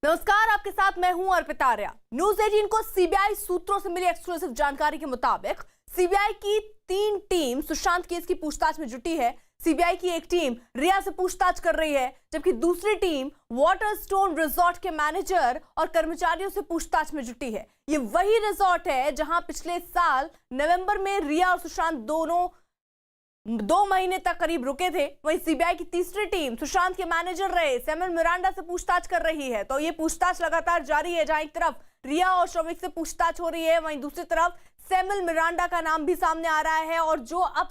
नमस्कार, आपके साथ मैं हूं अर्पिता आर्या। न्यूज 18 को सीबीआई सूत्रों से मिली एक्सक्लूसिव जानकारी के मुताबिक सीबीआई की 3 टीम सुशांत केस की पूछताछ में जुटी है। सीबीआई की एक टीम रिया से पूछताछ कर रही है, जबकि दूसरी टीम वाटरस्टोन रिजॉर्ट के मैनेजर और कर्मचारियों से पूछताछ में जुटी है। ये वही रिजॉर्ट है जहां पिछले साल नवंबर में रिया और सुशांत दोनों 2 महीने तक करीब रुके थे। वहीं सीबीआई की तीसरी टीम सुशांत के मैनेजर रहे सैमुअल मिरांडा से पूछताछ कर रही है। तो ये पूछताछ लगातार जारी है, जहां एक तरफ रिया और श्रमिक से पूछताछ हो रही है, वहीं दूसरी तरफ सैमुअल मिरांडा का नाम भी सामने आ रहा है। और जो अब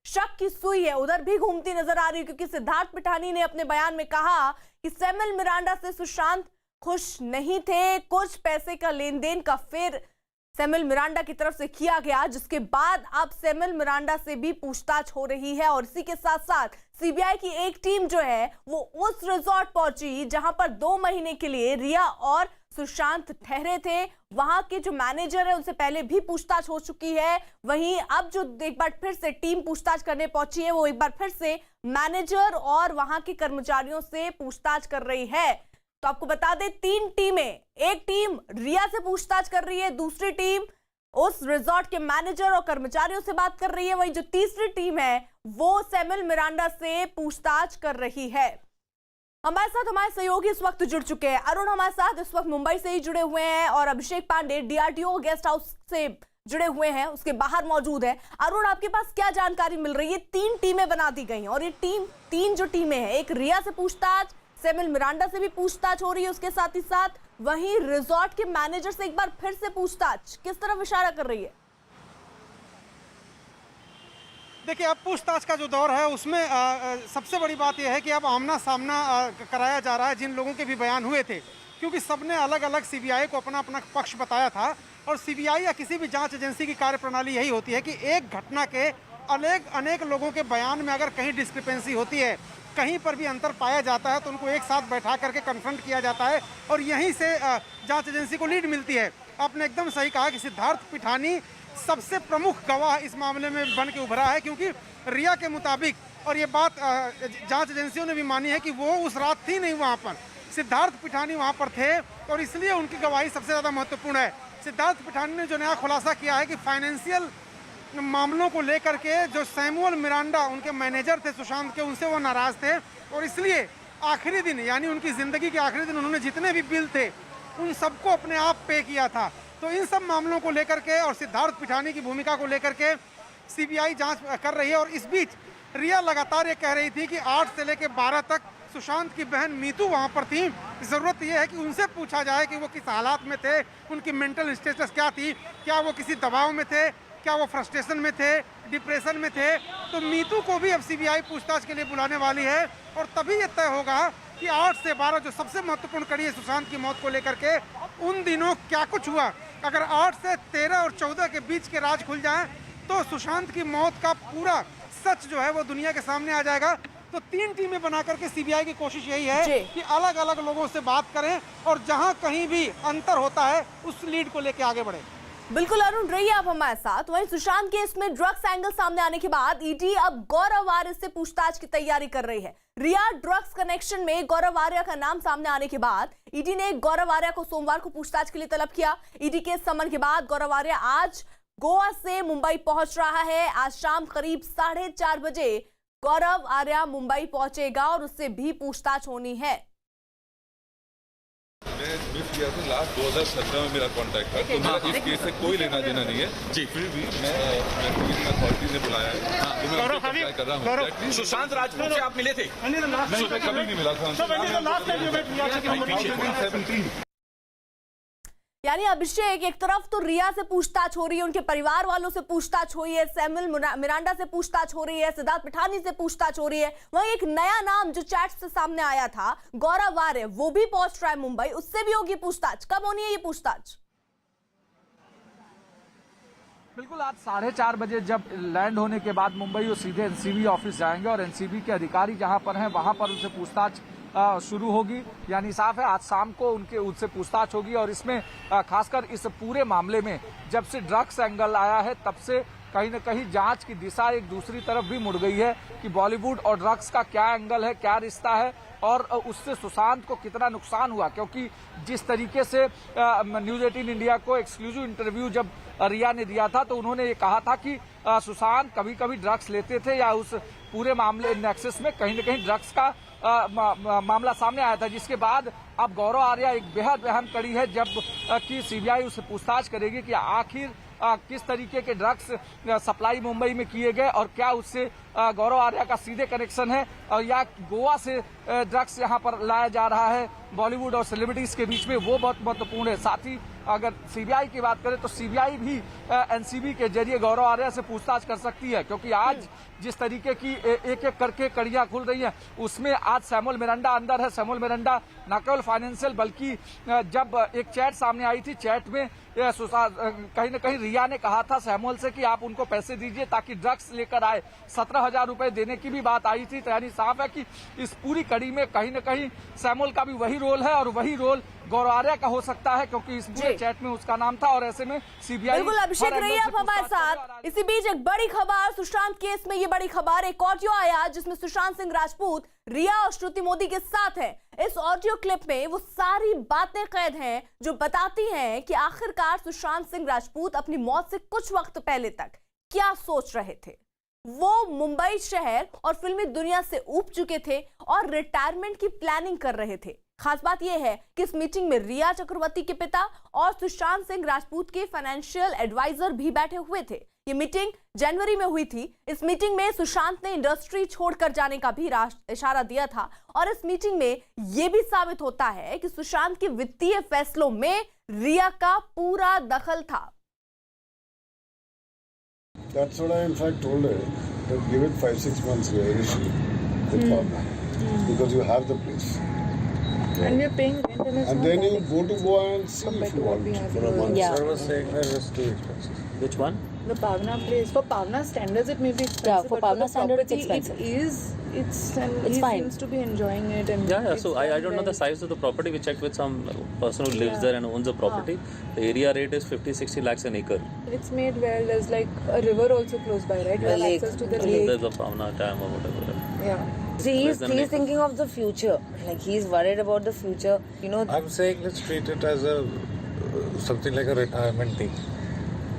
शक की सुई है उधर भी घूमती नजर आ रही है, क्योंकि सिद्धार्थ पिठानी ने अपने बयान में कहा कि सैमुअल मिरांडा से सुशांत खुश नहीं थे। कुछ पैसे का लेन देन का फेर सैमुअल मिरांडा की तरफ से किया गया, जिसके बाद अब सैमुअल मिरांडा से भी पूछताछ हो रही है। और इसी के साथ साथ सीबीआई की एक टीम जो है वो उस रिजॉर्ट पहुंची जहां पर 2 महीने के लिए रिया और सुशांत ठहरे थे। वहां के जो मैनेजर है उनसे पहले भी पूछताछ हो चुकी है। वहीं अब जो एक बार फिर से टीम पूछताछ करने पहुंची है, वो एक बार फिर से मैनेजर और वहां के कर्मचारियों से पूछताछ कर रही है। तो आपको बता दें, 3 टीमें, एक टीम रिया से पूछताछ कर रही है, दूसरी टीम उस रिजॉर्ट के मैनेजर और कर्मचारियों से बात कर रही है, वहीं जो तीसरी टीम है वो सैमुअल मिरांडा से पूछताछ कर रही है। हमारे साथ हमारे सहयोगी इस वक्त जुड़ चुके हैं। अरुण हमारे साथ इस वक्त मुंबई से ही जुड़े हुए हैं और अभिषेक पांडे डीआरडीओ गेस्ट हाउस से जुड़े हुए हैं, उसके बाहर मौजूद है। अरुण, आपके पास क्या जानकारी मिल रही है? 3 टीमें बना दी गई हैं और ये 3 जो टीमें हैं, एक रिया से पूछताछ, सैमुअल मिरांडा से भी पूछताछ हो रही है, उसके साथ ही साथ वहीं रिजॉर्ट के मैनेजर से एक बार फिर से पूछताछ, किस तरफ इशारा कर रही है? देखिए, अब पूछताछ का जो दौर है उसमें सबसे बड़ी बात यह है कि अब आमना सामना कराया जा रहा है जिन लोगों के भी बयान हुए थे, क्योंकि सबने अलग अलग सीबीआई को अपना अपना पक्ष बताया था। और सीबीआई या किसी भी जांच एजेंसी की कार्यप्रणाली यही होती है कि एक घटना के अनेक लोगों के बयान में अगर कहीं डिस्क्रिपेंसी होती है, कहीं पर भी अंतर पाया जाता है, तो उनको एक साथ बैठा करके कन्फ्रंट किया जाता है और यहीं से जांच एजेंसी को लीड मिलती है। आपने एकदम सही कहा कि सिद्धार्थ पिठानी सबसे प्रमुख गवाह इस मामले में बन के उभरा है, क्योंकि रिया के मुताबिक, और ये बात जांच एजेंसियों ने भी मानी है, कि वो उस रात थी नहीं वहाँ पर, सिद्धार्थ पिठानी वहाँ पर थे और इसलिए उनकी गवाही सबसे ज़्यादा महत्वपूर्ण है। सिद्धार्थ पिठानी ने जो नया खुलासा किया है कि फाइनेंशियल मामलों को लेकर के जो सैमुअल मिरांडा उनके मैनेजर थे सुशांत के, उनसे वो नाराज थे और इसलिए आखिरी दिन, यानी उनकी ज़िंदगी के आखिरी दिन, उन्होंने जितने भी बिल थे उन सबको अपने आप पे किया था। तो इन सब मामलों को लेकर के और सिद्धार्थ पिठानी की भूमिका को लेकर के सीबीआई जांच कर रही है। और इस बीच रिया लगातार ये कह रही थी कि 8 से लेकर 12 तक सुशांत की बहन मीतू वहाँ पर थी। ज़रूरत यह है कि उनसे पूछा जाए कि वो किस हालात में थे, उनकी मेंटल स्टेटस क्या थी, क्या वो किसी दबाव में थे, क्या वो फ्रस्ट्रेशन में थे, डिप्रेशन में थे। तो मीतू को भी अब सीबीआई पूछताछ के लिए बुलाने वाली है और तभी ये तय होगा कि 8 से 12 जो सबसे महत्वपूर्ण कड़ी है सुशांत की मौत को लेकर के, उन दिनों क्या कुछ हुआ। अगर 8 से 13 और 14 के बीच के राज खुल जाएं तो सुशांत की मौत का पूरा सच जो है वो दुनिया के सामने आ जाएगा। तो 3 टीमें बना करके सीबीआई की कोशिश यही है कि अलग अलग लोगों से बात करें और जहां कहीं भी अंतर होता है उस लीड को लेकर आगे बढ़े। बिल्कुल अरुण, रहिए आप हमारे साथ। वहीं सुशांत केस में ड्रग्स एंगल सामने आने के बाद ईडी अब गौरव आर्य से पूछताछ की तैयारी कर रही है। रिया ड्रग्स कनेक्शन में गौरव आर्य का नाम सामने आने के बाद ईडी ने गौरव आर्य को सोमवार को पूछताछ के लिए तलब किया। ईडी के समन के बाद गौरव आर्य आज गोवा से मुंबई पहुंच रहा है। आज शाम करीब 4:30 बजे गौरव आर्य मुंबई पहुंचेगा और उससे भी पूछताछ होनी है। मैं मिस किया था, लास्ट 2017 में मेरा कांटेक्ट था, तो मेरा इस केस से कोई लेना देना नहीं है जी। फिर भी मैं अथॉरिटी ने बुलाया है, तो मैं अप्लाई कर रहा हूँ। सुशांत राजपूत से आप मिले थे? नहीं, कभी नहीं मिला था। यानी अभिषेक, एक तरफ तो रिया से पूछताछ हो रही है, उनके परिवार वालों से पूछताछ हुई है, सैमुअल मिरांडा से पूछताछ हो रही है, सिद्धार्थ पिठानी से पूछताछ हो रही है। वहीं एक नया नाम जो चैट से सामने आया था, गौरव आर्य, वो भी पहुंच रहा है मुंबई, उससे भी होगी पूछताछ। कब होनी है ये पूछताछ? बिल्कुल, आज 4:30 बजे जब लैंड होने के बाद मुंबई वो सीधे एनसीबी ऑफिस जाएंगे और एनसीबी के अधिकारी जहां पर हैं वहां पर उनसे पूछताछ शुरू होगी। यानी साफ है, आज शाम को उनसे पूछताछ होगी और इसमें खासकर इस पूरे मामले में जब से ड्रग्स एंगल आया है तब से कहीं न कहीं जांच की दिशा एक दूसरी तरफ भी मुड़ गई है कि बॉलीवुड और ड्रग्स का क्या एंगल है, क्या रिश्ता है और उससे सुशांत को कितना नुकसान हुआ। क्योंकि जिस तरीके से न्यूज़ 18 इंडिया को एक्सक्लूसिव इंटरव्यू जब रिया ने दिया था तो उन्होंने ये कहा था कि सुशांत कभी कभी ड्रग्स लेते थे या उस पूरे मामले नेक्सस में कहीं न कहीं ड्रग्स का मामला सामने आया था, जिसके बाद अब गौरव आर्या एक बेहद अहम कड़ी है जब कि सीबीआई उससे पूछताछ करेगी कि आखिर किस तरीके के ड्रग्स सप्लाई मुंबई में किए गए और क्या उससे गौरव आर्या का सीधे कनेक्शन है और या गोवा से ड्रग्स यहां पर लाया जा रहा है बॉलीवुड और सेलिब्रिटीज के बीच में, वो बहुत महत्वपूर्ण है। साथ ही अगर सीबीआई की बात करें तो सीबीआई भी एनसीबी के जरिए गौरव आर्या से पूछताछ कर सकती है, क्योंकि आज जिस तरीके की एक एक करके कड़ियां खुल रही हैं उसमें आज सैमुअल मिरांडा अंदर है। सैमुअल मिरांडा न केवल फाइनेंशियल बल्कि जब एक चैट सामने आई थी, चैट में कहीं न कहीं रिया ने कहा था सैमुअल से कि आप उनको पैसे दीजिए ताकि ड्रग्स लेकर आए, 17,000 रुपए देने की भी बात आई थी। तो यानी साफ है कि इस पूरी कड़ी में कहीं न कहीं सैमुअल का भी वही रोल है और वही रोल गौरव आर्या का हो सकता है, क्योंकि इस पूरे चैट में उसका नाम था और ऐसे में सीबीआई बिल्कुल अभिषेक रही आप हमारे साथ। इसी बीच एक बड़ी खबर सुशांत केस में, ये बड़ी खबर, एक ऑडियो आया जिसमें सुशांत सिंह राजपूत रिया और श्रुति मोदी के साथ है। इस ऑडियो क्लिप में वो सारी बातें कैद हैं जो बताती हैं कि आखिरकार सुशांत सिंह राजपूत अपनी मौत से कुछ वक्त पहले तक क्या सोच रहे थे। वो मुंबई शहर और फिल्मी दुनिया से ऊब चुके थे और रिटायरमेंट की प्लानिंग कर रहे थे। खास बात यह है कि इस मीटिंग में रिया चक्रवर्ती के पिता और सुशांत सिंह राजपूत के फाइनेंशियल एडवाइजर भी बैठे हुए थे। ये मीटिंग जनवरी में हुई थी। इस मीटिंग में सुशांत ने इंडस्ट्री छोड़कर जाने का भी इशारा दिया था और इस मीटिंग में यह भी साबित होता है कि सुशांत के वित्तीय फैसलों में रिया का पूरा दखल था। That's what I in fact told her, that give it 5-6 months initially with Bhavna, because you have the place. And we're paying rent And then you go to Goa and see if you want for a month. Yeah. I was saying that it's too expensive. Which one? The Pavna place. For Pavna standards, it may be expensive. Yeah, for but Pavna the standards, it's property, expensive. It's It's he fine. seems to be enjoying it. And Yeah. it's So I done don't know the well. size of the property. We checked with some person who lives there and owns the property. The area rate is 50-60 lakhs an acre. It's made well. There's like a river also close by, right? You have lake. access to the There's lake. the Pavna Dam or whatever. Yeah. See, Less than he's acres. thinking of the future. Like he's worried about the future. You know, I'm saying let's treat it as a something like a retirement thing.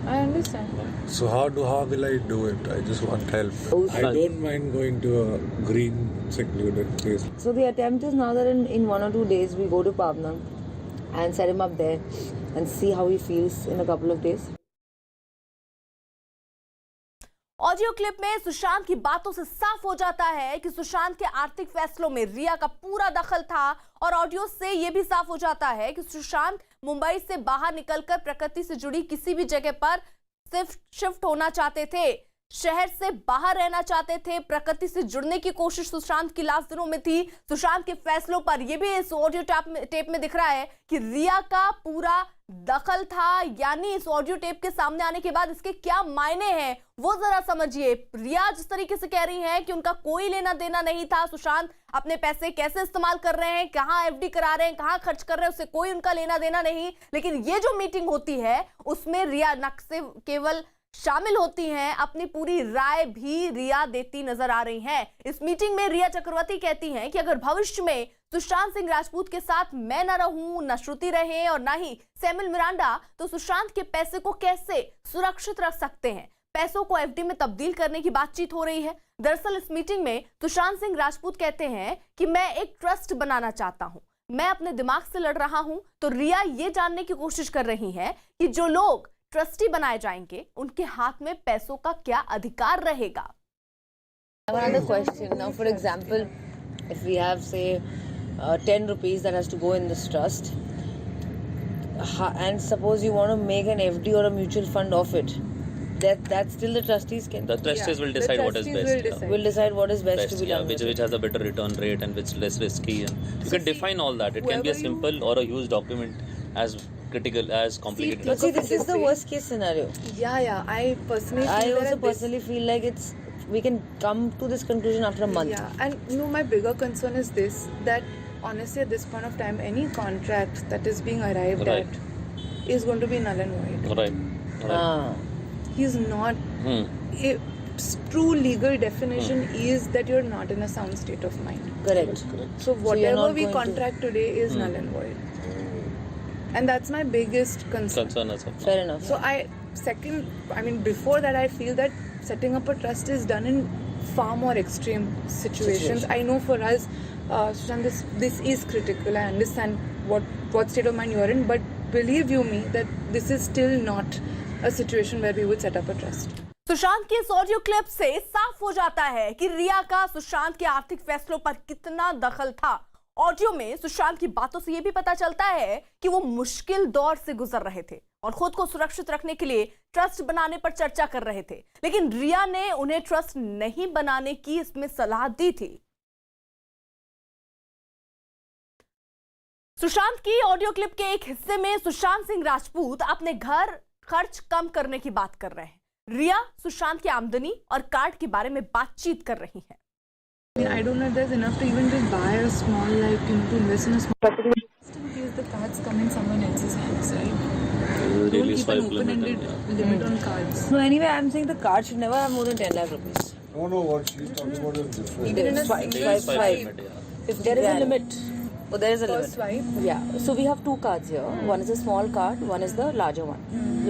I understand. So how will I do it? I just want help. I don't mind going to a green, secluded place. so the attempt is now that in 1 or 2 days we go to Pavna and set him up there and see how he feels in a couple of days. Audio clip में सुशांत की बातों से साफ हो जाता है कि सुशांत के आर्थिक फैसलों में रिया का पूरा दखल था और ऑडियो से यह भी साफ हो जाता है कि सुशांत मुंबई से बाहर निकलकर प्रकृति से जुड़ी किसी भी जगह पर सिर्फ शिफ्ट होना चाहते थे, शहर से बाहर रहना चाहते थे। प्रकृति से जुड़ने की कोशिश सुशांत की लास्ट दिनों में थी। सुशांत के फैसलों पर यह भी इस ऑडियो टेप में दिख रहा है कि रिया का पूरा दखल था। यानी इस ऑडियो टेप के सामने आने के बाद इसके क्या मायने हैं वो जरा समझिए। रिया जिस तरीके से कह रही है कि उनका कोई लेना देना नहीं था, सुशांत अपने पैसे कैसे इस्तेमाल कर रहे हैं, कहां एफडी करा रहे हैं, कहां खर्च कर रहे हैं, उससे कोई उनका लेना देना नहीं। लेकिन ये जो मीटिंग होती है उसमें रिया न केवल शामिल होती हैं, अपनी पूरी राय भी रिया देती नजर आ रही हैं। इस मीटिंग में रिया चक्रवर्ती कहती हैं कि अगर भविष्य में सुशांत सिंह राजपूत के साथ मैं न रहूं, न श्रुति रहे और न ही सैमुअल मिरांडा, तो सुशांत के पैसे को कैसे सुरक्षित रख सकते हैं। पैसों को एफडी में तब्दील करने की बातचीत हो रही है। दरअसल इस मीटिंग में सुशांत सिंह राजपूत कहते हैं कि मैं एक ट्रस्ट बनाना चाहता हूं, मैं अपने दिमाग से लड़ रहा हूं। तो रिया ये जानने की कोशिश कर रही है कि जो लोग ट्रस्टी बनाए जाएंगे उनके हाथ में पैसों का क्या अधिकार रहेगा। I have another question. Now, for example, if we have say 10 rupees that has to go in this trust, and suppose you want to make an FD or a mutual fund of it, that's still the trustees can. The trustees will decide what is trustees best. will decide. Will decide what is best to be done. Which has a better return rate and which less risky. And you can define all that. It can be a simple or a huge document, as critical as complicated. But see, this is the worst case scenario. Yeah. I personally feel I that also at this- personally feel like we can come to this conclusion after a month. Yeah, and no, my bigger concern is this, that honestly at this point of time, any contract that is being arrived Right. at is going to be null and void. Right. Ah. He's not True legal definition is that you're not in a sound state of mind. Correct. So whatever not we going to- contract today is null and void. And that's my biggest concern. Concern as of Fair enough. So before that, I feel that setting up a trust is done in far more extreme situations. I know for us, Sushant, this is critical. I understand what state of mind you are in, but believe you me that this is still not a situation where we would set up a trust. Sushant की इस audio clip से साफ हो जाता है कि रिया का सुशांत के आर्थिक फैसलों पर कितना दखल था। ऑडियो में सुशांत की बातों से यह भी पता चलता है कि वो मुश्किल दौर से गुजर रहे थे और खुद को सुरक्षित रखने के लिए ट्रस्ट बनाने पर चर्चा कर रहे थे, लेकिन रिया ने उन्हें ट्रस्ट नहीं बनाने की इसमें सलाह दी थी। सुशांत की ऑडियो क्लिप के एक हिस्से में सुशांत सिंह राजपूत अपने घर खर्च कम करने की बात कर रहे हैं। रिया सुशांत की आमदनी और कार्ड के बारे में बातचीत कर रही है। I don't know if there's enough to even just buy a small, to invest in a small property. Just in case the cards come in someone else's hands, right? Don't Really keep an swipe limit. open-ended limit on cards. No, anyway, I'm saying the card should never have more than 10 lakh rupees. No, what she's talking about is different. Even in a Swipe, single swipe, swipe. If there is a limit. Oh, there is a Per limit. swipe. Yeah. So we have two cards here. One is a small card, one is the larger one.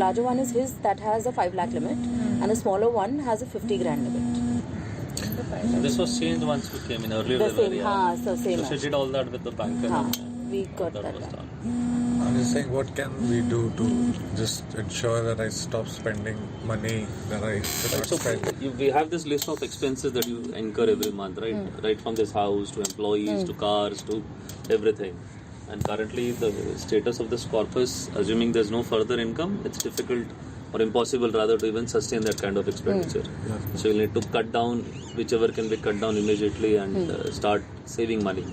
Larger one is his that has a 5 lakh limit, and the smaller one has a 50 grand limit. This was changed once we came in earlier. The they were, same, yeah. so same. So she did all that with the banker. Haan, and we got that that was done. done. I'm just saying, what can we do to just ensure that I stop spending money that I should not So spend? we have this list of expenses that you incur every month, right? Right from this house to employees to cars to everything. And currently the status of this corpus, assuming there's no further income, it's difficult or impossible rather to even sustain that kind of expenditure. So you'll need to cut down whichever can be cut down immediately and start saving money.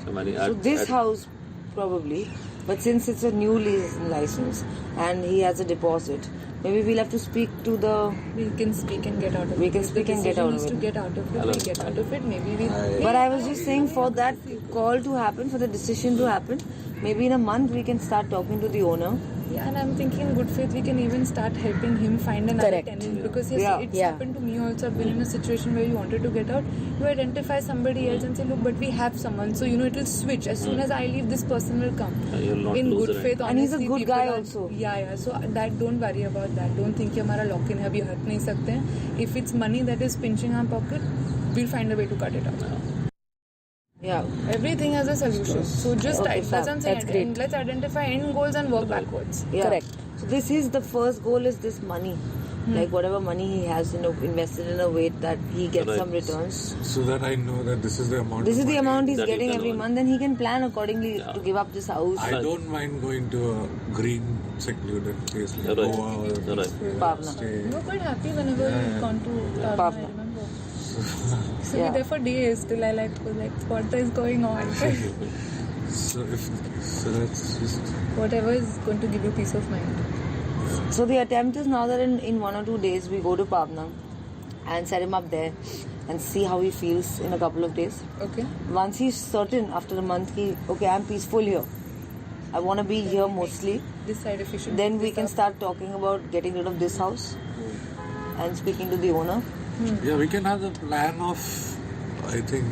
So money So this house probably, but since it's a new license and he has a deposit, maybe we'll have to speak to the. We can speak and get out of it. We can If speak the and get decision out is of to it. get out of it, we get out of it. Maybe we. But I was just saying, for that call to happen, for the decision to happen, maybe in a month we can start talking to the owner. Yeah, and I'm thinking in good faith we can even start helping him find another Correct. tenant because yes, Yeah, it's yeah. happened to me also. I've been in a situation where you wanted to get out, you identify somebody else and say, look, but we have someone, so it will switch. As soon as I leave, this person will come. You'll not In lose good the faith, rent. And he's a honestly, good people guy are- also. Yeah. So that don't worry about that. Don't think कि हमारा lock in है अभी हट नहीं सकते हैं. If it's money that is pinching our pocket, we'll find a way to cut it out. Yeah. Everything has a solution. So just Okay, that's what I'm saying. that's great. And let's identify end goals and work backwards. Yeah. Correct. So this is the first goal is this money. Like whatever money he has invested in a way that he gets Right. some returns. So that I know that this is the amount. This of is the money. amount he's That you getting can every earn. month, and he can plan accordingly to give up this house. I don't mind going to a green, secluded place like Right. Goa or Right. Pavna. stay. We're quite happy whenever we've gone to Pavna, I Pavna. remember. So Yeah. we're there for days till I was like, what is going on? So that's just. Whatever is going to give you peace of mind. So the attempt is now that in 1 or 2 days we go to Pavna and set him up there and see how he feels in a couple of days. Okay. Once he's certain after a month, okay, I'm peaceful here. I want to be here mostly. Decide if you should. Then pick we this can up. start talking about getting rid of this house and speaking to the owner. Yeah, we can have the plan of, I think,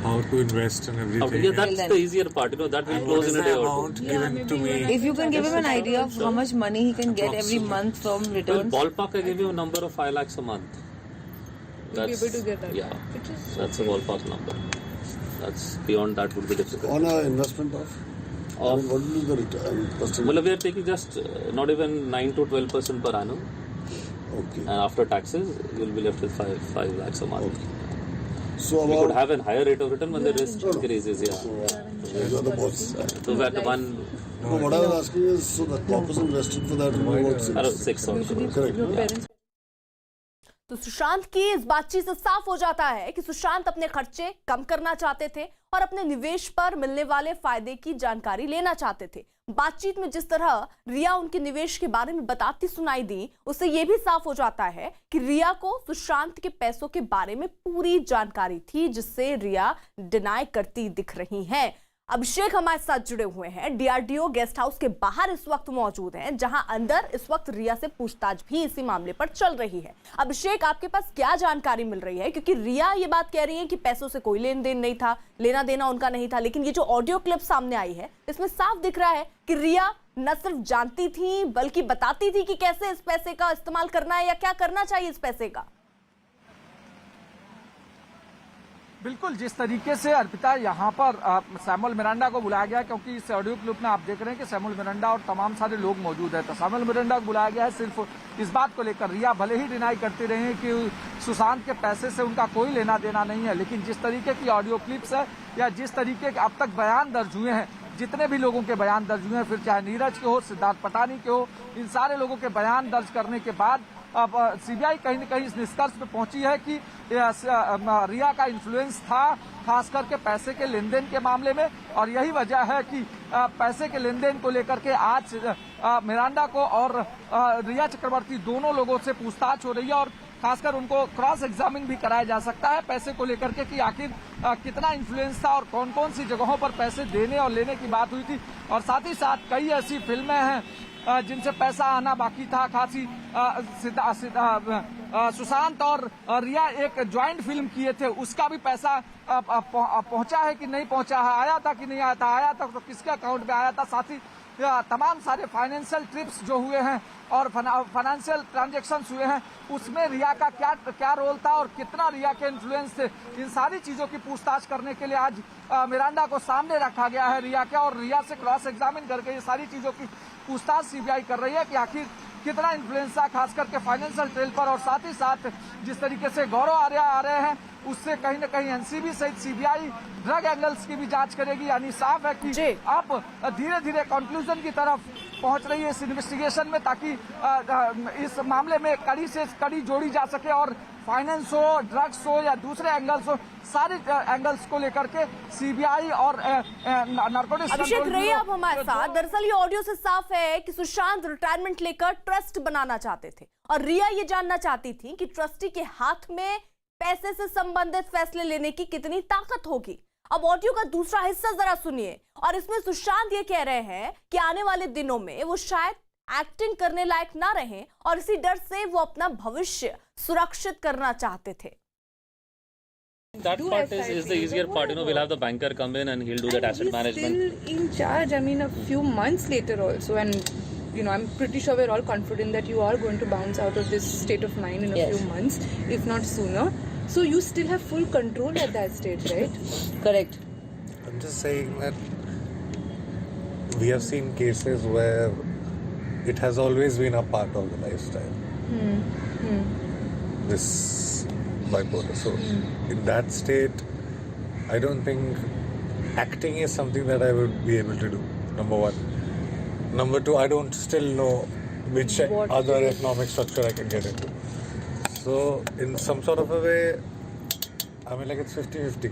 how to invest and everything. Yeah, that's the easier part. That will And close what is in a the day or amount two. given to me? If you can give him an idea of how much money he can get every month from Well, returns. ballpark, I give you a number of 5 lakhs a month. You'll be able to get that. Yeah, Which is that's a ballpark number. That's beyond that would be difficult. On an investment of? I mean, what will be the return? Well, we are taking just not even 9 to 12% per annum, Okay. and after taxes, you'll be left with 5 lakhs a month. So We could about. have a higher rate of return when the risk increases. Yeah. You are the boss. So we had one No, what I was asking is, so the corpus invested for that will be about around 6. 6 or so. Correct. your parents. तो सुशांत की इस बातचीत से साफ हो जाता है कि सुशांत अपने खर्चे कम करना चाहते थे और अपने निवेश पर मिलने वाले फायदे की जानकारी लेना चाहते थे। बातचीत में जिस तरह रिया उनके निवेश के बारे में बताती सुनाई दी, उससे यह भी साफ हो जाता है कि रिया को सुशांत के पैसों के बारे में पूरी जानकारी थी, जिससे रिया डिनाई करती दिख रही हैं। अभिषेक हमारे साथ जुड़े हुए हैं, डीआरडीओ गेस्ट हाउस के बाहर इस वक्त मौजूद हैं, जहां अंदर इस वक्त रिया से पूछताछ भी इसी मामले पर चल रही है। अभिषेक, आपके पास क्या जानकारी मिल रही है? क्योंकि रिया ये बात कह रही है कि पैसों से कोई लेन देन नहीं था, लेना देना उनका नहीं था, लेकिन ये जो ऑडियो क्लिप सामने आई है इसमें साफ दिख रहा है कि रिया न सिर्फ जानती थी बल्कि बताती थी कि कैसे इस पैसे का इस्तेमाल करना है या क्या करना चाहिए इस पैसे का। बिल्कुल, जिस तरीके से अर्पिता यहाँ पर सैमुअल मिरांडा को बुलाया गया, क्योंकि इस ऑडियो क्लिप में आप देख रहे हैं कि सैमुअल मिरांडा और तमाम सारे लोग मौजूद हैं, तो सैमुअल मिरांडा को बुलाया गया है सिर्फ इस बात को लेकर। रिया भले ही डिनाई करती रही है कि सुशांत के पैसे से उनका कोई लेना देना नहीं है, लेकिन जिस तरीके की ऑडियो क्लिप्स है या जिस तरीके के अब तक बयान दर्ज हुए हैं, जितने भी लोगों के बयान दर्ज हुए हैं, फिर चाहे नीरज के हो, सिद्धार्थ पटानी के हो, इन सारे लोगों के बयान दर्ज करने के बाद अब सीबीआई कहीं न कहीं इस निष्कर्ष पे पहुंची है कि रिया का इन्फ्लुएंस था, खास करके पैसे के लेन देन के मामले में, और यही वजह है कि पैसे के लेन देन को लेकर के आज मिरांडा को और रिया चक्रवर्ती दोनों लोगों से पूछताछ हो रही है, और खासकर उनको क्रॉस एग्जामिन भी कराया जा सकता है पैसे को लेकर के कि आखिर कितना इन्फ्लुएंस था और कौन कौन सी जगहों पर पैसे देने और लेने की बात हुई थी। और साथ ही साथ कई ऐसी फिल्में हैं जिनसे पैसा आना बाकी था। खासी सुशांत और रिया एक ज्वाइंट फिल्म किए थे, उसका भी पैसा पहुंचा है कि नहीं पहुंचा है, आया था कि नहीं आया था, आया था तो किसके अकाउंट में आया था। साथ ही तमाम सारे फाइनेंशियल ट्रिप्स जो हुए हैं और फाइनेंशियल ट्रांजैक्शंस हुए हैं, उसमें रिया का क्या रोल था और कितना रिया के इन्फ्लुएंस थे, इन सारी चीजों की पूछताछ करने के लिए आज मिरांडा को सामने रखा गया है रिया के, और रिया से क्रॉस एग्जामिन करके ये सारी चीजों की पूछताछ सीबीआई कर रही है कि आखिर कितना इन्फ्लुएंस था, खास करके फाइनेंशियल ट्रेल पर। और साथ ही साथ जिस तरीके से गौरव आर्या आ रहे हैं, उससे कहीं न कहीं एनसीबी सहित सीबीआई ड्रग एंगल्स की भी जांच करेगी। यानी साफ है कि आप धीरे धीरे कंक्लूजन की तरफ पहुंच रही है इस इन्वेस्टिगेशन में, ताकि इस मामले में कड़ी से कड़ी जोड़ी जा सके और फाइनेंस हो, ड्रग्स हो या दूसरे एंगल्स हो, सारे एंगल्स को लेकर के सीबीआई और नारकोटिक्स अभिषेक रहिए आप हमारे साथ। दरअसल ये ऑडियो से साफ है कि सुशांत रिटायरमेंट लेकर ट्रस्ट बनाना चाहते थे और रिया ये जानना चाहती थी कि ट्रस्टी के हाथ में पैसे से संबंधित फैसले लेने की कितनी ताकत होगी। अब ऑडियो का दूसरा हिस्सा जरा सुनिए, और इसमें सुशांत ये कह रहे हैं कि आने वाले दिनों में वो शायद एक्टिंग करने लायक ना रहे और इसी डर से वो अपना भविष्य सुरक्षित करना चाहते थे। That part is the easier part. We'll have the banker come in and he'll do that asset management. Still in charge. I mean, a few months later also, and I'm pretty sure we're all confident that you are going to bounce out of this state of mind in a few months, if not sooner. So you still have full control at that stage, right? Correct. I'm just saying that we have seen cases where it has always been a part of the lifestyle. This bipolar. So in that state, I don't think acting is something that I would be able to do. Number one. Number two, I don't still know which other economic structure I can get into. So in some sort of a way, I mean, like it's 50-50.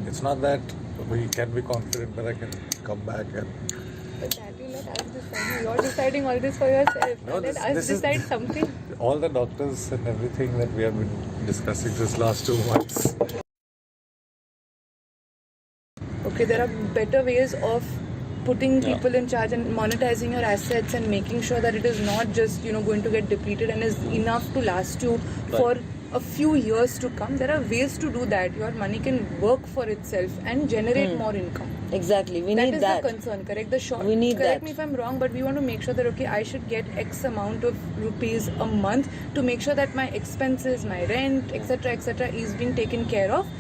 It's not that we can be confident that I can come back and... But that you let us decide. You're deciding all this for yourself. No, let us decide something. All the doctors and everything that we have been discussing this last 2 months. Okay, there are better ways of putting people in charge and monetizing your assets and making sure that it is not just going to get depleted and is enough to last you for a few years to come. There are ways to do that. Your money can work for itself and generate more income. Exactly. We need that. That is the concern, correct? The short. We need correct that. me if I'm wrong, but we want to make sure that I should get X amount of rupees a month to make sure that my expenses, my rent, etc., is being taken care of.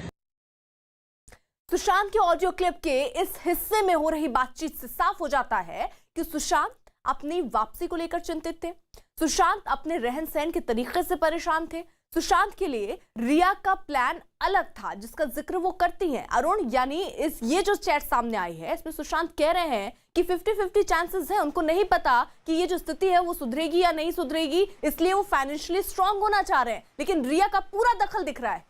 Sushant के audio clip के इस हिस्से में हो रही बातचीत से साफ हो जाता है कि सुशांत अपनी वापसी को लेकर चिंतित थे। सुशांत अपने रहन सहन के तरीके से परेशान थे। सुशांत के लिए रिया का प्लान अलग था, जिसका जिक्र वो करती हैं। अरुण, यानी ये जो चैट सामने आई है, इसमें सुशांत कह रहे हैं कि 50-50 चांसेस है, उनको नहीं पता कि ये जो स्थिति है वो सुधरेगी या नहीं सुधरेगी, इसलिए वो फाइनेंशियली स्ट्रांग होना चाह रहे हैं, लेकिन रिया का पूरा दखल दिख रहा है।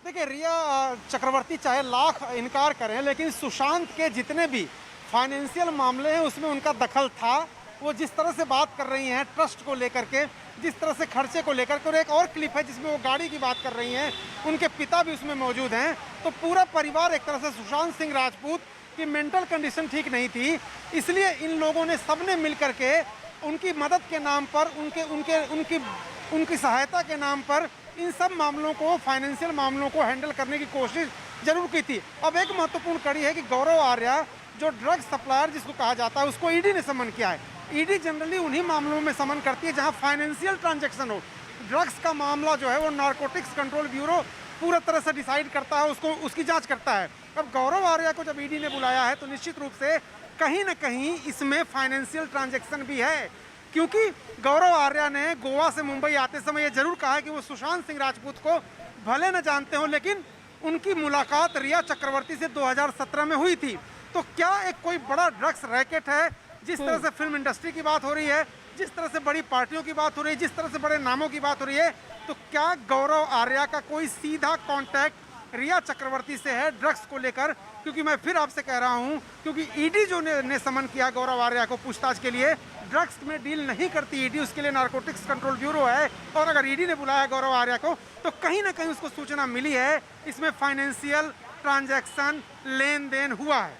देखिए, रिया चक्रवर्ती चाहे लाख इनकार करें, लेकिन सुशांत के जितने भी फाइनेंशियल मामले हैं उसमें उनका दखल था। वो जिस तरह से बात कर रही हैं ट्रस्ट को लेकर के, जिस तरह से खर्चे को लेकर के, और एक और क्लिप है जिसमें वो गाड़ी की बात कर रही हैं, उनके पिता भी उसमें मौजूद हैं। तो पूरा परिवार एक तरह से सुशांत सिंह राजपूत की मेंटल कंडीशन ठीक नहीं थी, इसलिए इन लोगों ने सबने मिल करके उनकी मदद के नाम पर, उनकी सहायता के नाम पर इन सब मामलों को, फाइनेंशियल मामलों को हैंडल करने की कोशिश जरूर की थी। अब एक महत्वपूर्ण कड़ी है कि गौरव आर्या जो ड्रग सप्लायर जिसको कहा जाता है, उसको ईडी ने समन किया है। ईडी जनरली उन्हीं मामलों में समन करती है जहां फाइनेंशियल ट्रांजैक्शन हो। ड्रग्स का मामला जो है वो नारकोटिक्स कंट्रोल ब्यूरो पूरा तरह से डिसाइड करता है, उसकी जांच करता है। अब गौरव आर्या को जब ईडी ने बुलाया है तो निश्चित रूप से कहीं ना कहीं इसमें फाइनेंशियल ट्रांजैक्शन भी है, क्योंकि गौरव आर्या ने गोवा से मुंबई आते समय ये जरूर कहा है कि वो सुशांत सिंह राजपूत को भले न जानते हो, लेकिन उनकी मुलाकात रिया चक्रवर्ती से 2017 में हुई थी। तो क्या एक कोई बड़ा ड्रग्स रैकेट है? जिस तरह से फिल्म इंडस्ट्री की बात हो रही है, जिस तरह से बड़ी पार्टियों की बात हो रही है, जिस तरह से बड़े नामों की बात हो रही है, तो क्या गौरव आर्या का कोई सीधा कांटेक्ट रिया चक्रवर्ती से है ड्रग्स को लेकर? क्योंकि मैं फिर आपसे कह रहा हूं, क्योंकि ईडी जो ने समन किया गौरव आर्या को पूछताछ के लिए, ड्रग्स में डील नहीं करती ईडी, उसके लिए नारकोटिक्स कंट्रोल ब्यूरो है। और अगर ईडी ने बुलाया गौरव आर्या को तो कहीं ना कहीं उसको सूचना मिली है इसमें फाइनेंशियल ट्रांजैक्शन, लेन देन हुआ है।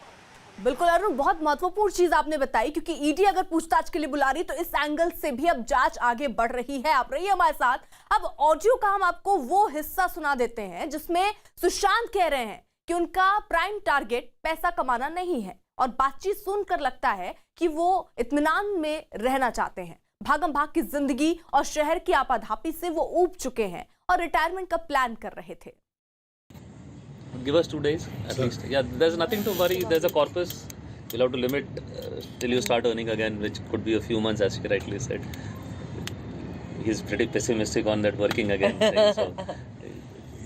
बिल्कुल अरुण, बहुत महत्वपूर्ण चीज आपने बताई, क्योंकि ईडी अगर पूछताछ के लिए बुला रही तो इस एंगल से भी अब जांच आगे बढ़ रही है। आप रहिए हमारे साथ। अब ऑडियो का हम आपको वो हिस्सा सुना देते हैं जिसमें सुशांत कह रहे हैं कि उनका प्राइम टारगेट पैसा कमाना नहीं है, और बातचीत सुनकर लगता है कि वो इत्मीनान में रहना चाहते हैं। भागम भाग की जिंदगी और शहर की आपाधापी से वो ऊब चुके हैं और रिटायरमेंट का प्लान कर रहे थे। Give us 2 days at least. Yeah, there's nothing to worry. There's a corpus. We'll have to limit till you start earning again, which could be a few months, as she rightly said. He's pretty pessimistic on that working again thing, so.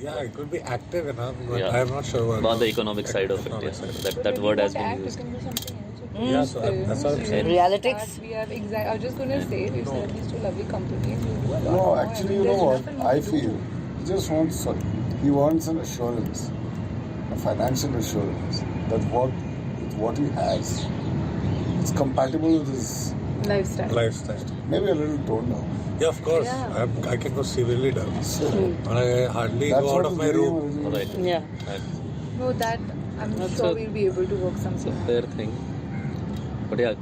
Yeah, it could be active enough, but Yeah. I'm not sure On the economic side of it, yeah. That word has been used. Yeah, so that's what I'm saying. Realistics. We have I was just going to say, we've said these two lovely companies. No, actually, you know what? I feel he just wants, he wants an assurance, a financial assurance that what he has, it's compatible with his Lifestyle. maybe a little toned down. Yeah, of course. I can go severely down. And I hardly That's go out what of is my very room. original. Right. Yeah. Right. No, that I'm That's sure a- we'll be able to work It's a something. fair thing. But yeah,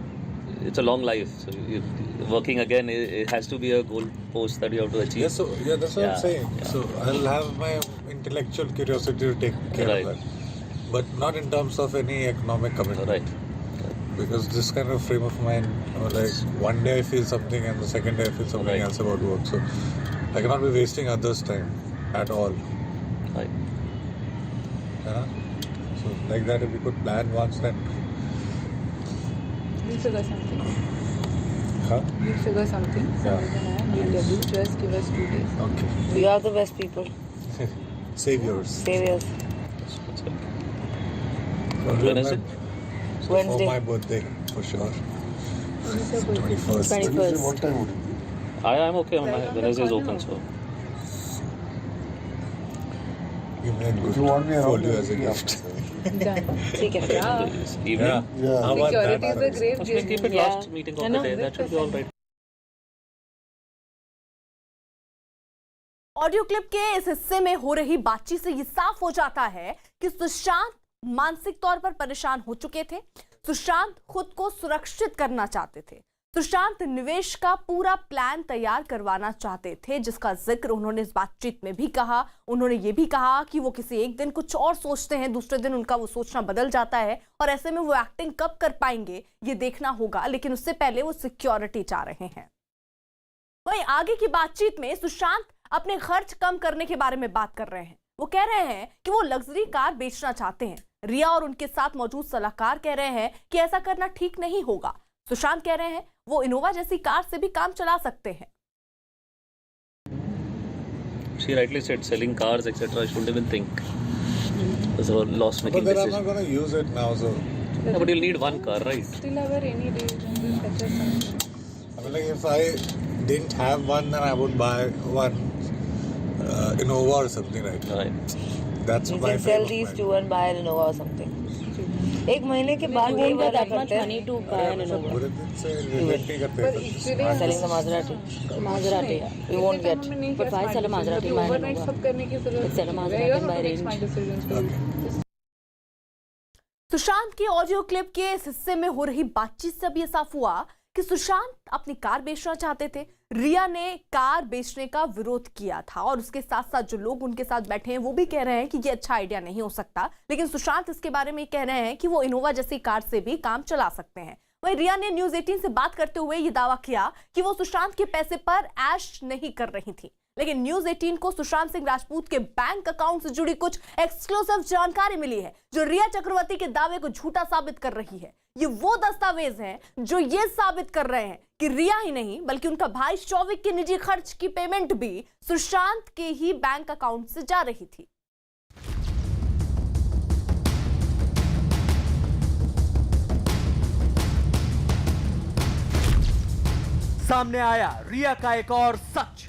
it's a long life. So working again, it has to be a goal post that you have to achieve. Yeah, so that's what Yeah, I'm saying. yeah. So I'll have my intellectual curiosity to take care Right. of that, but not in terms of any economic commitment. Right. Because this kind of frame of mind, like one day I feel something and the second day I feel something Right. else about work. So I cannot be wasting others' time at all. Right. So like that, if we could plan once, then We'll figure something. We'll figure something. Yeah. We'll tell you. Just give us 2 days. Okay. You are the best people. Save yours. Saviors. That's good. When is it? For Wednesday. my birthday, for sure. When is your birthday? 21st. Wednesday, 21st. what time would it be? I'm okay on my Right on the Wednesday is corner. open, so Give me a If good you want me around, folio as a yeah. gift. Done. ठीक है. Yeah. evening. Yeah. How about Security is a that? great Okay, keep it Yeah. last meeting of I the know. day. That should be all right. Audio clip के इस हिस्से में हो रही बातचीत से ये साफ हो जाता है कि सुशांत मानसिक तौर पर परेशान हो चुके थे। सुशांत खुद को सुरक्षित करना चाहते थे। सुशांत निवेश का पूरा प्लान तैयार करवाना चाहते थे, जिसका जिक्र उन्होंने इस बातचीत में भी कहा। उन्होंने ये भी कहा कि वो किसी एक दिन कुछ और सोचते हैं, दूसरे दिन उनका वो सोचना बदल जाता है, और ऐसे में वो एक्टिंग कब कर पाएंगे ये देखना होगा, लेकिन उससे पहले वो सिक्योरिटी चाह रहे हैं। वहीं आगे की बातचीत में सुशांत अपने खर्च कम करने के बारे में बात कर रहे हैं। वो कह रहे हैं कि वो लग्जरी कार बेचना चाहते हैं। रिया और उनके साथ मौजूद सलाहकार कह रहे हैं कि ऐसा करना ठीक नहीं होगा। सुशांत कह रहे हैं वो इनोवा जैसी कार से भी काम चला सकते हैं। She rightly said selling cars, etc. I shouldn't even think. It's a loss-making But then I'm not decision. going to use it now, so Yeah, but you'll need one car, right? Still have a rainy day and we'll fetch us something. I mean, like if I didn't have one, then I would buy one Innova or something, right? Right. That's You my can sell frame of these mind. two and buy an Innova or something. एक महीने के बाद we won't get that much money to buy an Innova. पूरे दिन से renting करते But हैं equally I'm Selling the Maserati, we won't get. But why sell a Maserati? Buy an overnight Innova. सब करने की जरूरत Let's sell a नहीं है. Maserati You're by not makes range. my decisions for you. Sushant की audio clip के इस हिस्से में हो रही बातचीत से अब ये साफ हुआ कि सुशांत अपनी कार बेचना चाहते थे। रिया ने कार बेचने का विरोध किया था और उसके साथ साथ जो लोग उनके साथ बैठे हैं वो भी कह रहे हैं कि ये अच्छा आइडिया नहीं हो सकता, लेकिन सुशांत इसके बारे में कह रहे हैं कि वो इनोवा जैसी कार से भी काम चला सकते हैं। वहीं रिया ने न्यूज 18 से बात करते हुए ये दावा किया कि वो सुशांत के पैसे पर ऐश नहीं कर रही थी, लेकिन न्यूज 18 को सुशांत सिंह राजपूत के बैंक अकाउंट से जुड़ी कुछ एक्सक्लूसिव जानकारी मिली है जो रिया चक्रवर्ती के दावे को झूठा साबित कर रही है। ये वो दस्तावेज हैं जो ये साबित कर रहे हैं कि रिया ही नहीं बल्कि उनका भाई शौविक के निजी खर्च की पेमेंट भी सुशांत के ही बैंक अकाउंट से जा रही थी। सामने आया रिया का एक और सच।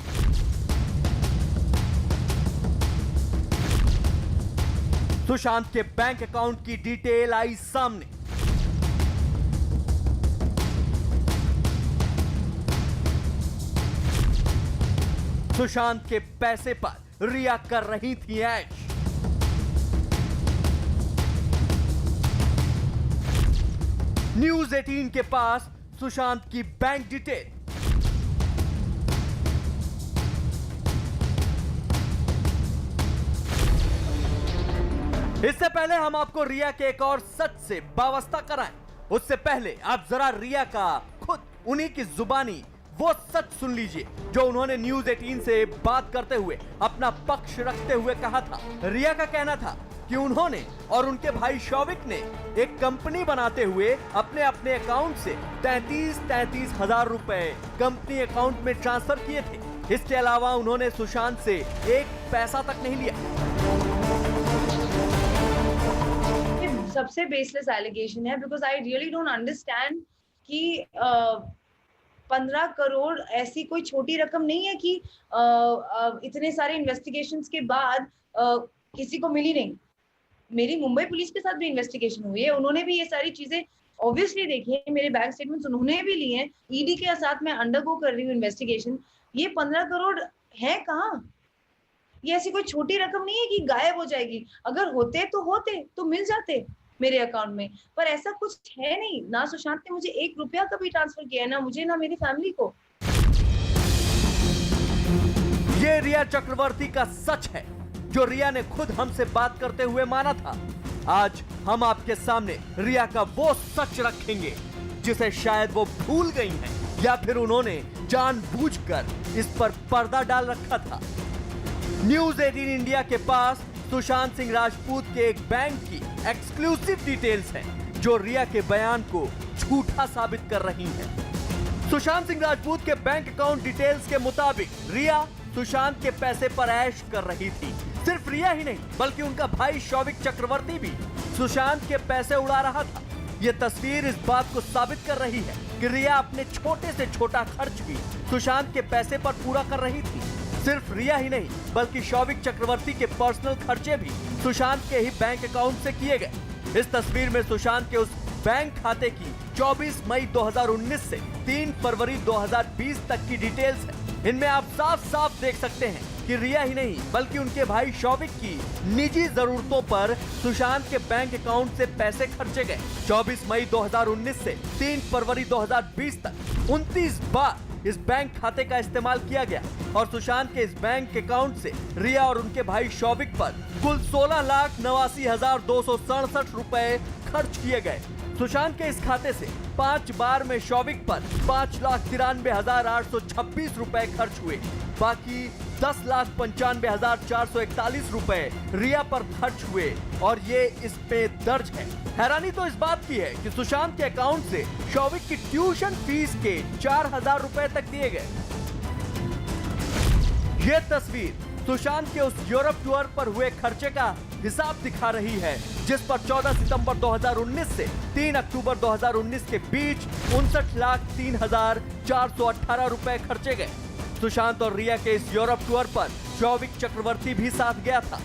सुशांत के बैंक अकाउंट की डिटेल आई सामने। सुशांत के पैसे पर रिया कर रही थी ऐश। न्यूज 18 के पास सुशांत की बैंक डिटेल। इससे पहले हम आपको रिया के एक और सच से वाबस्ता कराएं, उससे पहले आप जरा रिया का खुद उन्हीं की जुबानी वो सच सुन लीजिए जो उन्होंने न्यूज 18 से बात करते हुए अपना पक्ष रखते हुए कहा था। रिया का कहना था कि उन्होंने और उनके भाई शौविक ने एक कंपनी बनाते हुए अपने अपने अकाउंट से 33 हजार रुपए कंपनी अकाउंट में ट्रांसफर किए थे। इसके अलावा उन्होंने सुशांत से एक पैसा तक नहीं लिया। सबसे बेसलेस एलिगेशन है because I really don't understand कि 15 करोड़ ऐसी कोई छोटी रकम नहीं है कि इतने सारे इन्वेस्टिगेशंस के बाद किसी को मिली नहीं। मेरी मुंबई पुलिस के साथ भी इन्वेस्टिगेशन हुई है, उन्होंने भी ये सारी चीजें ऑब्वियसली देखी है, मेरे बैंक स्टेटमेंट्स उन्होंने भी लिए हैं। ईडी के साथ मैं अंडरगो कर रही हूँ इन्वेस्टिगेशन। ये 15 करोड़ है कहाँ? ये ऐसी कोई छोटी रकम नहीं है कि गायब हो जाएगी। अगर होते तो मिल जाते मेरे अकाउंट में, पर ऐसा कुछ है नहीं। ना सुशांत ने मुझे 1 रुपया कभी ट्रांसफर किया है, ना मुझे ना मेरी फैमिली को। ये रिया चक्रवर्ती का सच है जो रिया ने खुद हमसे बात करते हुए माना था। आज हम आपके सामने रिया का वो सच रखेंगे जिसे शायद वो भूल गई हैं या फिर उन्होंने जानबूझकर इस पर पर्दा डाल रखा था। न्यूज 18 इंडिया के पास सुशांत सिंह राजपूत के एक बैंक की एक्सक्लूसिव डिटेल्स हैं जो रिया के बयान को झूठा साबित कर रही हैं। सुशांत सिंह राजपूत के बैंक अकाउंट डिटेल्स के मुताबिक रिया सुशांत के पैसे पर ऐश कर रही थी। सिर्फ रिया ही नहीं बल्कि उनका भाई शौविक चक्रवर्ती भी सुशांत के पैसे उड़ा रहा था। ये तस्वीर इस बात को साबित कर रही है कि रिया अपने छोटे से छोटा खर्च भी सुशांत के पैसे पर पूरा कर रही थी। सिर्फ रिया ही नहीं बल्कि शौविक चक्रवर्ती के पर्सनल खर्चे भी सुशांत के ही बैंक अकाउंट से किए गए। इस तस्वीर में सुशांत के उस बैंक खाते की 24 मई 2019 से 3 फरवरी 2020 तक की डिटेल्स है। इनमें आप साफ साफ देख सकते हैं कि रिया ही नहीं बल्कि उनके भाई शौविक की निजी जरूरतों पर सुशांत के बैंक अकाउंट से पैसे खर्चे गए। 24 मई 2019 से 3 फरवरी 2020 तक 29 बार इस बैंक खाते का इस्तेमाल किया गया और सुशांत के इस बैंक अकाउंट से रिया और उनके भाई शौविक पर कुल 16,89,267 रुपए खर्च किए गए। सुशांत के इस खाते से 5 बार में शौविक पर 5,93,826 रुपए खर्च हुए। बाकी 10,95,441 रुपए रिया पर खर्च हुए और ये इस पे दर्ज है। हैरानी तो इस बात की है कि सुशांत के अकाउंट से शौविक की ट्यूशन फीस के 4,000 रुपए तक दिए गए। ये तस्वीर सुशांत के उस यूरोप टूर पर हुए खर्चे का हिसाब दिखा रही है जिस पर 14 सितंबर 2019 से 3 अक्टूबर 2019 के बीच 59,03,418 रुपए खर्चे गए। सुशांत और रिया के इस यूरोप टूर पर शौविक चक्रवर्ती भी साथ गया था।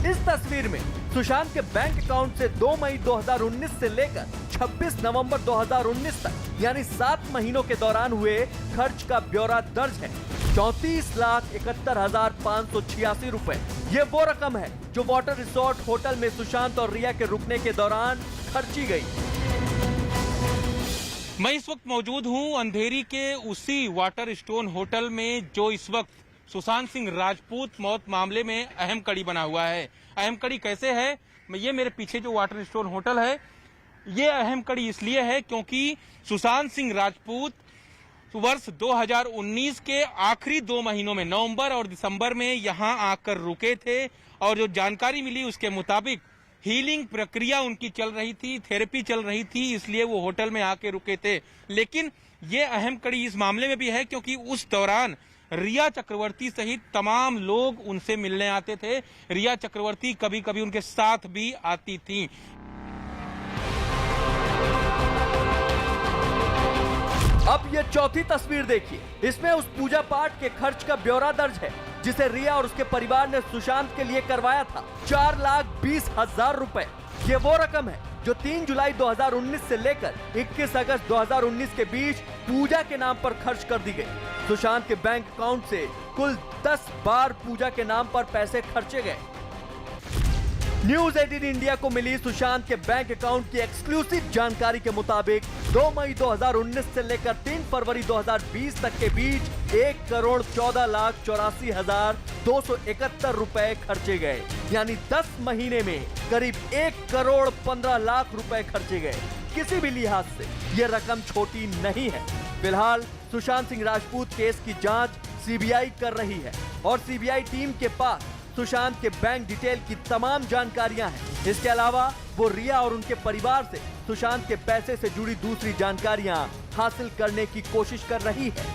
इस तस्वीर में सुशांत के बैंक अकाउंट से 2 मई 2019 से लेकर 26 नवंबर 2019 तक यानी 7 महीनों के दौरान हुए खर्च का ब्यौरा दर्ज है। 34,71,586 रुपए। ये वो रकम है जो वाटर रिसोर्ट होटल में सुशांत और रिया के रुकने के दौरान खर्ची गई। मैं इस वक्त मौजूद हूं अंधेरी के उसी वाटर स्टोन होटल में जो इस वक्त सुशांत सिंह राजपूत मौत मामले में अहम कड़ी बना हुआ है। अहम कड़ी कैसे है? ये मेरे पीछे जो वाटर स्टोन होटल है, ये अहम कड़ी इसलिए है क्योंकि सुशांत सिंह राजपूत वर्ष 2019 के आखिरी 2 महीनों में नवंबर और दिसंबर में यहां आकर रुके थे और जो जानकारी मिली उसके मुताबिक हीलिंग प्रक्रिया उनकी चल रही थी, थेरेपी चल रही थी, इसलिए वो होटल में आके रुके थे। लेकिन ये अहम कड़ी इस मामले में भी है क्योंकि उस दौरान रिया चक्रवर्ती सहित तमाम लोग उनसे मिलने आते थे। रिया चक्रवर्ती कभी कभी उनके साथ भी आती थी। अब ये चौथी तस्वीर देखिए, इसमें उस पूजा पाठ के खर्च का ब्यौरा दर्ज है जिसे रिया और उसके परिवार ने सुशांत के लिए करवाया था। 4,20,000 रुपए। ये वो रकम है जो 3 जुलाई 2019 से लेकर 21 अगस्त 2019 के बीच पूजा के नाम पर खर्च कर दी गई। सुशांत के बैंक अकाउंट से कुल 10 बार पूजा के नाम पर पैसे खर्चे गए। न्यूज 18 इंडिया को मिली सुशांत के बैंक अकाउंट की एक्सक्लूसिव जानकारी के मुताबिक 2 मई 2019 से लेकर 3 फरवरी 2020 तक के बीच 1,14,84,271 रुपए खर्चे गए। यानी 10 महीने में करीब 1,15,00,000 रुपए खर्चे गए। किसी भी लिहाज से ये रकम छोटी नहीं है। फिलहाल सुशांत सिंह राजपूत केस की जांच सीबीआई कर रही है और सीबीआई टीम के पास सुशांत के बैंक डिटेल की तमाम जानकारियां हैं। इसके अलावा वो रिया और उनके परिवार से सुशांत के पैसे से जुड़ी दूसरी जानकारियां हासिल करने की कोशिश कर रही है।